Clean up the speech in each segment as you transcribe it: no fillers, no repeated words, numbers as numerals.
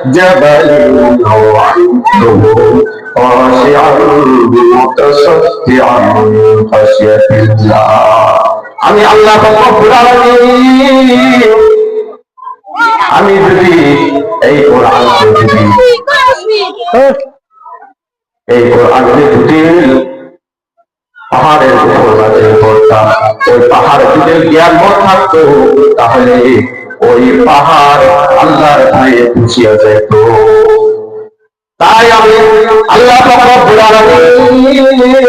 جبل رأيته خاشعا متصدعا من خشية الله আমি আল্লাহ রব্বুল আলামিন আমি যদি এই কোরআনকে যদি পাহাড়ের উপর নাজিল করতাম ওই পাহাড় যদি জ্ঞান থাকতো তাহলে ওই পাহাড় আল্লাহর ভয়ে পুষিয়া যেত তাই আমি আল্লাহ রব্বুল আলামিন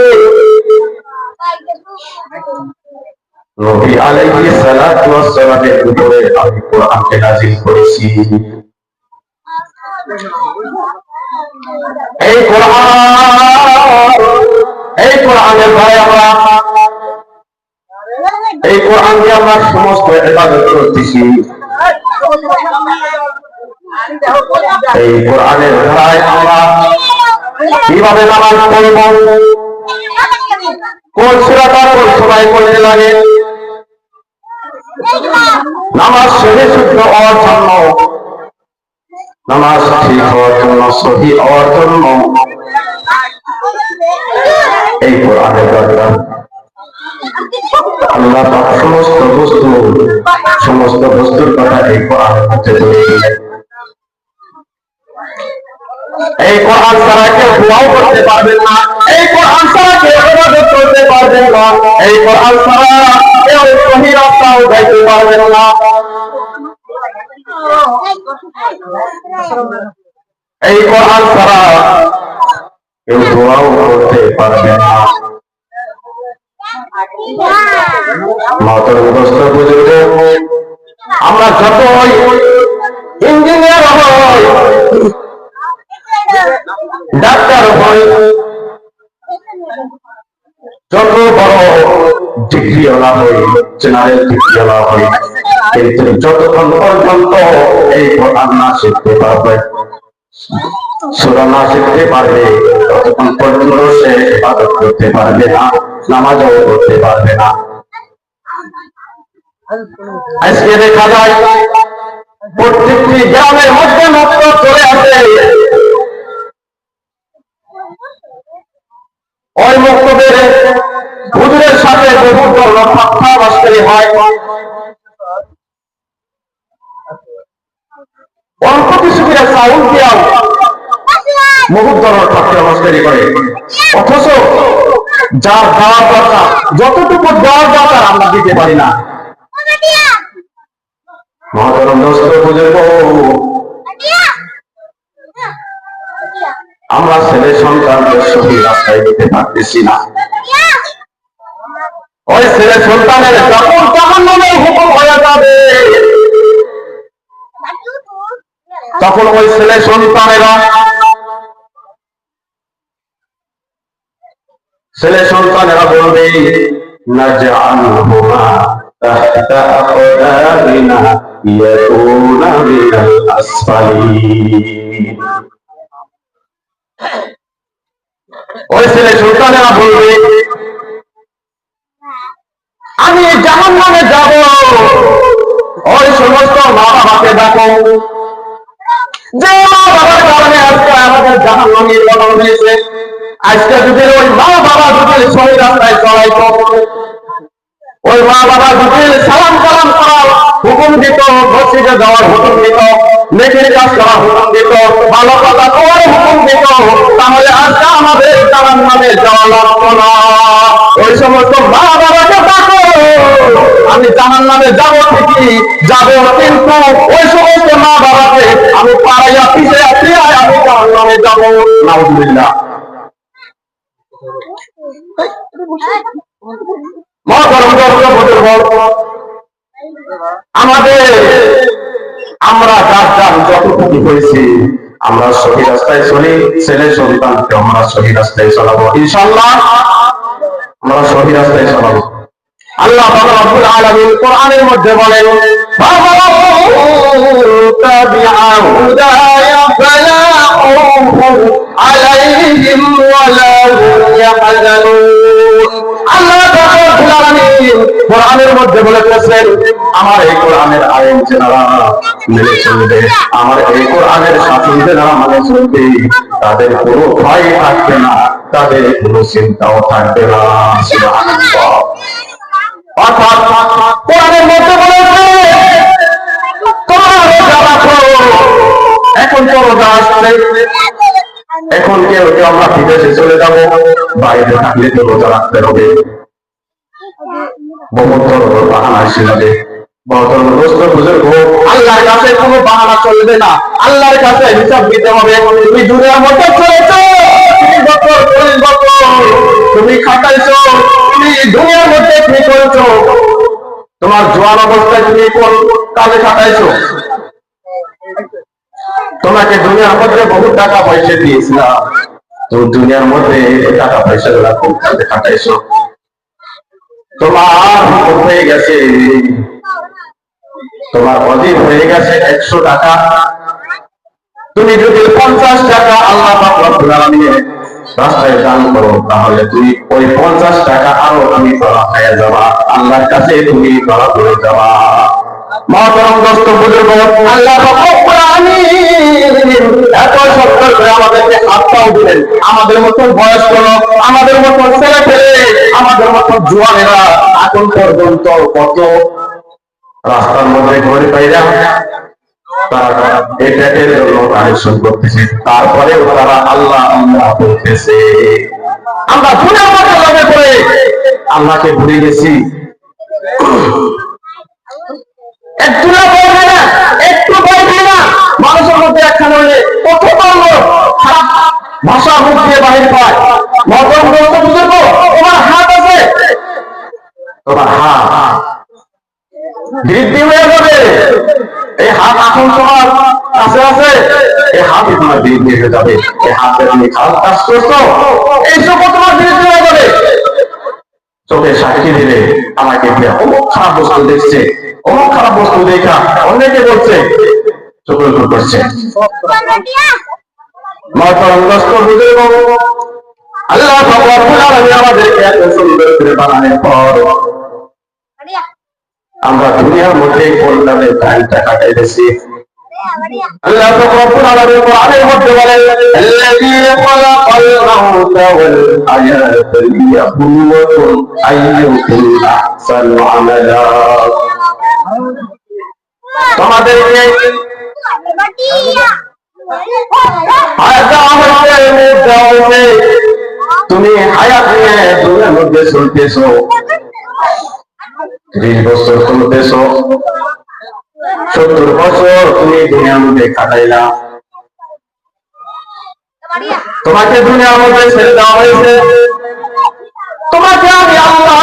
নবী আলাইহিস সালাতু ওয়াস সালামের উপরে আমি কোরআনকে নাযিল করেছি এই কোরআনের ভাই আমরা এই কোরআন দিয়ে আমরা সমস্ত ইবাদত করতেছি এই কোরআনের ভাই আমরা কিভাবে নামাজ পড়ব কোন সূরাটা কোন সময় পড়তে লাগে নামাজ সহি শুদ্ধ হওয়ার জন্য নামাজ ঠিক হওয়ার জন্য সহি হওয়ার জন্য এই কোরআনের দরকার আল্লাহ পাক সমস্ত বস্তুর কথা এই কোরআনের মধ্যে বলে দিলেন এই কোরআন ছাড়া কেউ দোয়াও করতে পারবেন না এই কোরআন ছাড়া কেউ ইবাদত করতে পারবেন না এই কোরআন ছাড়া কেউ সহি রাস্তাও যাইতে পারবেন না এই কোরআন ছাড়া কেউ দোয়াও করতে পারবে না আমরা যতই ইঞ্জিনিয়ার হই ডাক্তার হই যত বড় ডিগ্রিওয়ালা হই জেনারেল ডিগ্রিওয়ালা হই কিন্তু যতক্ষণ পর্যন্ত এই কোরআন না শিখতে পারবে সূরা না শিখতে পারবে ততক্ষণ পর্যন্ত সে ইবাদত করতে পারবে না নামাজও পড়তে পারবে না আজকে দেখা যায় প্রত্যেকটি গ্রামের মধ্যে মাত্র চলে আসে ওই মক্তবের হুজুরের সাথে বহুত ধরনের ঠাট্টা মাস্তানি হয় অল্প কিছু করে চাউল দিয়া বহুত ধরনের ঠাট্টা মাস্তানি করে অথচ যার দেওয়ার দরকার যতটুকু দেওয়ার দরকার আমরা দিতে পারি না মহতরম দোস্ত বুঝবো আমরা ছেলে সন্তানদের সহি রাস্তায় দিতে পারতেছি না ওই ছেলে সন্তানের যখন জাহান্নামের হুকুম হয়ে যাবে তখন ওই ছেলে সন্তানেরা বলবে নাজআলহুমা তাহতা আকদামিনা ইয়াকুনা মিনাল আসফালিন ওই ছেলে সন্তানেরা বলবে আমি জাহান্নামে যাব ওই সমস্ত মা বাবাকে ডাকো যে মা বাবার কারণে আজকে আমাদের জাহান্নামের বদল হয়েছে আজকে যদি ওই মা বাবা যদি সহি রাস্তায় চলাইতো ওই মা বাবা যদি সালাম কালাম করার হুকুম দিত মসজিদে যাওয়ার হুকুম দিত নেকির কাজ করার হুকুম দিত ভালো কথা করার হুকুম দিত তাহলে আজকে আমাদের জাহান্নামে যাওয়া লাগতো না ওই সমস্ত মা বাবাকে ডাকো আমি জাহান্নামে যাব ঠিকই যাব কিন্তু ওই সমস্ত মা বাবাকে আমি পাড়াইয়া পিছিয়ে আমি জাহান্নামে যাব নাউজুবিল্লাহ আমাদের আমরা যার যার যতটুকু হয়েছি আমরা সহি রাস্তায় চলি ছেলে সন্তানকে আমরা সহি রাস্তায় চলাবো ইনশাআল্লাহ আমরা সহি রাস্তায় চলাবো আল্লাহ রাব্বুল আলামিন কোরআনের মধ্যে বলেন তাবিআ হুদায়া ফালা খাউফুন আলাইহিম ওয়ালা হুম ইয়াহজানুন আল্লাহ রব্বুল আলামিন কোরআনের মধ্যে বলেছেন, আমার এই কোরআনের আইন যারা মেনে চলবে, আমার এই কোরআনের শাসন যারা মানে চলবে, তাদের কোনো ভয় থাকবে না, তাদের কোনো চিন্তাও থাকবে না। সুবহানাল্লাহ। অর্থাৎ কোরআনের মধ্যে বলেছে তোমরা রোজা রাখো। এখন তো রোজা আসছে, এখন কেউ আমরা বিদেশে চলে যাবো, বাইরে থাকলে তো রোজা রাখতে হবে। বহুত ধরনের বাহানা আসবে, বহুত ধরনের প্রশ্ন বুঝুর্গ। আল্লাহর কাছে কোনো বাহানা চলবে না, আল্লাহর কাছে হিসাব দিতে হবে। তুমি দুনিয়ার মধ্যে চলেছো, 30 বছর 40 বছর তুমি খাটাইছো, তুমি দুনিয়ার মধ্যে কি করেছো, তোমার জোয়ান অবস্থায় তুমি কোন কাজে খাটাইছো? তোমাকে দুনিয়ার মধ্যে বহু টাকা পয়সা দিয়েছিলাম, তো দুনিয়ার মধ্যে টাকা পয়সা গুলা খুব কাজে খাটাইছো। তোমার হয়ে গেছে, তোমার অধীন হয়ে গেছে 100 টাকা। তুমি যদি 50 টাকা আল্লাহ পাক রব্বুল আলামিনের রাস্তায় দান করো, তাহলে তুমি ওই 50 টাকা আরো তুমি ধরা খাইয়া যাবা, আল্লাহর কাছে তুমি ধরা পড়ে যাবা। মহতরম দোস্ত বুজুর্গ, আল্লাহ পাক রব্বুল আলামিন এত সত্তর করে আমাদেরকে হাতটাও দিলেন। আমাদের মতো বয়স্ক লোক, আমাদের মতো ছেলে পেলে, আমাদের মতো জোয়ানেরা এখন পর্যন্ত কত রাস্তার মধ্যে ঘুরে পাইরা তারা এটাকের জন্য কানেকশন করতেছে, তারপরেও তারা আল্লাহ আল্লাহ বলতেছে। আমরা দুনিয়ার মধ্যে লগে করে আল্লাহকে ভুলে গেছি। একটু না বলবে না, একটু বলবে না, মানুষের মধ্যে একখানে হলে কত খারাপ ভাষা মুখ দিয়ে বাহির পায়। মহতরম দোস্ত বুজুর্গ, তোমার হাত আছে, তোমার হাত বৃদ্ধি হয়ে যাবে। এই হাত এখন তোমার কাছে আছে, এই হাতই তোমার বৃদ্ধি হয়ে যাবে। এই হাতে তুমি খারাপ কাজ করছো, এই চোখ তোমার বৃদ্ধি হয়ে যাবে। চোখে সাক্ষী দিলে আমাকে দিয়ে অমুক খারাপ বস্তু দেখছে, অমুক খারাপ বস্তু দেখা অনেকে বলছে, চোখের উপর করছে। আল্লাহ আমাদেরকে এত সুন্দর করে বানানোর পর আমরা দুনিয়ার মধ্যে কল্যাণের টাইমটা কাটাইতেছি। আল্লাহ রব্বুল আলামিন কোরআনের মধ্যে বলেন, আল্লাযী খালাকাল মাউতা ওয়াল হায়াতা লিয়াবলুয়াকুম আইয়ুকুম আহসানু আমালা। তোমাদেরকে তুমি হায়াত নিয়ে দুনিয়ার মধ্যে চলতেছো, 30 বছর চলতেছ, 70 বছর তুমি দুনিয়ার মধ্যে কাটাইলা। তোমাকে দুনিয়ার মধ্যে ছেড়ে দেওয়া হয়েছে, তোমাকে আমি আল্লাহ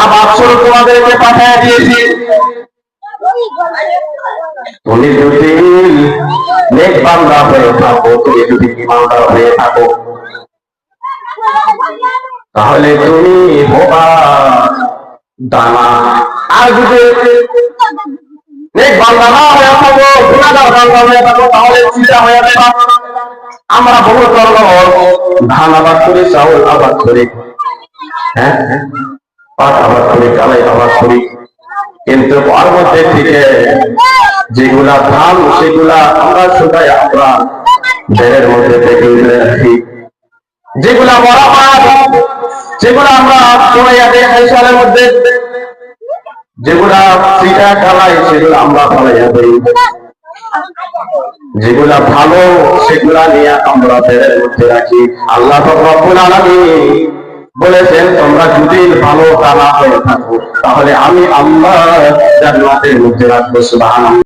আবার তোমাদেরকে পাঠিয়ে দিয়েছি। তুমি যদি নেক বান্দা হয়ে থাকো, তুমি যদি ঈমানদার হয়ে থাকো, তাহলে তুমি হবা দানা। আর যদি নেক বান্দা না হয়ে থাকো, গুনাহগার বান্দা হয়ে থাকো, তাহলে চিটা হয়ে যাবে। আমরা বহু ধরনের ধান আবাদ করি, চাউল আবাদ করি, হ্যাঁ পাট আবাদ করি, কালাই আবাদ করি, কিন্তু তার মধ্যে থেকে যেগুলা ধান সেগুলা আমরা শুকাই আমরা ঘরের মধ্যে থেকে রাখি। যেগুলা মরা মাছ সেগুলা আমরা চড়াইয়া দেয় সালের মধ্যে, যেগুলা চিটা কালাই সেগুলো আমরা ফলাইয়া দিই, যেগুলা ভালো সেগুলা নিয়ে আমরা ঘরের মধ্যে রাখি। আল্লাহ রব্বুল আলামিন বলেছেন, তোমরা যদি ভালো দানা হয়ে থাকো, তাহলে আমি আল্লাহ জান্নাতের মধ্যে রাখবো। সুবহানাল্লাহ।